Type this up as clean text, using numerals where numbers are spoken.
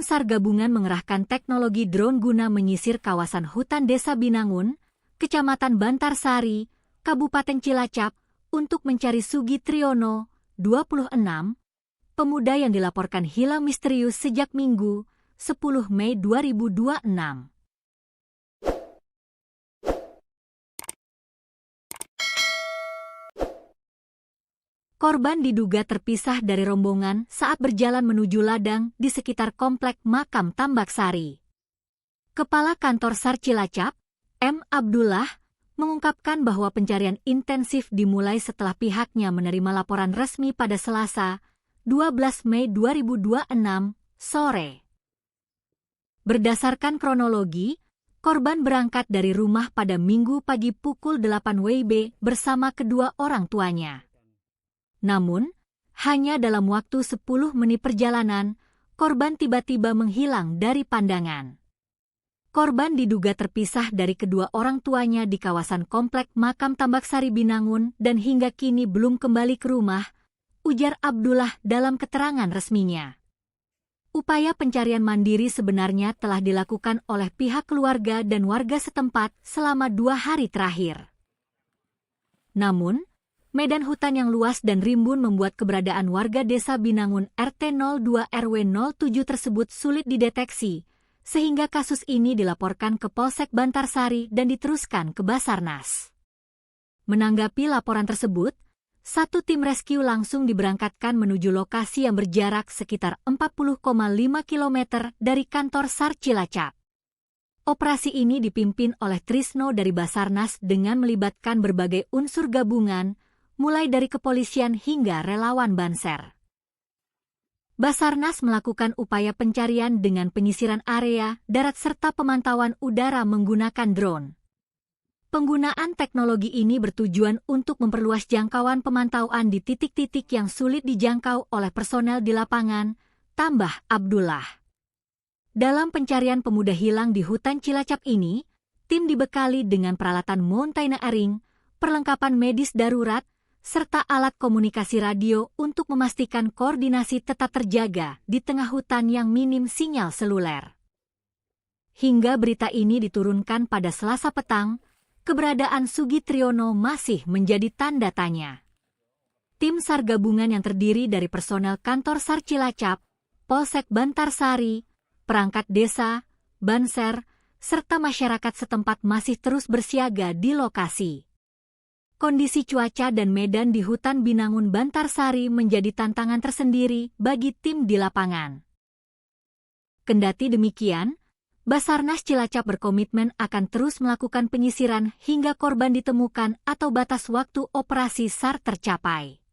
SAR gabungan mengerahkan teknologi drone guna menyisir kawasan hutan Desa Binangun, Kecamatan Bantarsari, Kabupaten Cilacap, untuk mencari Sugi Triyono, 26, pemuda yang dilaporkan hilang misterius sejak Minggu, 10 Mei 2026. Korban diduga terpisah dari rombongan saat berjalan menuju ladang di sekitar komplek makam Tambaksari. Kepala Kantor SAR Cilacap, M. Abdullah, mengungkapkan bahwa pencarian intensif dimulai setelah pihaknya menerima laporan resmi pada Selasa, 12 Mei 2026, sore. Berdasarkan kronologi, korban berangkat dari rumah pada Minggu pagi pukul 8 WIB bersama kedua orang tuanya. Namun, hanya dalam waktu 10 menit perjalanan, korban tiba-tiba menghilang dari pandangan. Korban diduga terpisah dari kedua orang tuanya di kawasan komplek makam Tambaksari Binangun dan hingga kini belum kembali ke rumah, ujar Abdullah dalam keterangan resminya. Upaya pencarian mandiri sebenarnya telah dilakukan oleh pihak keluarga dan warga setempat selama 2 hari terakhir. Namun, medan hutan yang luas dan rimbun membuat keberadaan warga Desa Binangun RT 02 RW 07 tersebut sulit dideteksi, sehingga kasus ini dilaporkan ke Polsek Bantarsari dan diteruskan ke Basarnas. Menanggapi laporan tersebut, satu tim rescue langsung diberangkatkan menuju lokasi yang berjarak sekitar 40,5 km dari kantor SAR Cilacap. Operasi ini dipimpin oleh Trisno dari Basarnas dengan melibatkan berbagai unsur gabungan, mulai dari kepolisian hingga relawan Banser. Basarnas melakukan upaya pencarian dengan penyisiran area darat serta pemantauan udara menggunakan drone. Penggunaan teknologi ini bertujuan untuk memperluas jangkauan pemantauan di titik-titik yang sulit dijangkau oleh personel di lapangan, tambah Abdullah. Dalam pencarian pemuda hilang di hutan Cilacap ini, tim dibekali dengan peralatan mountaineering, perlengkapan medis darurat, serta alat komunikasi radio untuk memastikan koordinasi tetap terjaga di tengah hutan yang minim sinyal seluler. Hingga berita ini diturunkan pada Selasa petang, keberadaan Sugi Triyono masih menjadi tanda tanya. Tim SAR gabungan yang terdiri dari personel kantor SAR Cilacap, Polsek Bantarsari, perangkat desa, Banser, serta masyarakat setempat masih terus bersiaga di lokasi. Kondisi cuaca dan medan di hutan Binangun Bantarsari menjadi tantangan tersendiri bagi tim di lapangan. Kendati demikian, Basarnas Cilacap berkomitmen akan terus melakukan penyisiran hingga korban ditemukan atau batas waktu operasi SAR tercapai.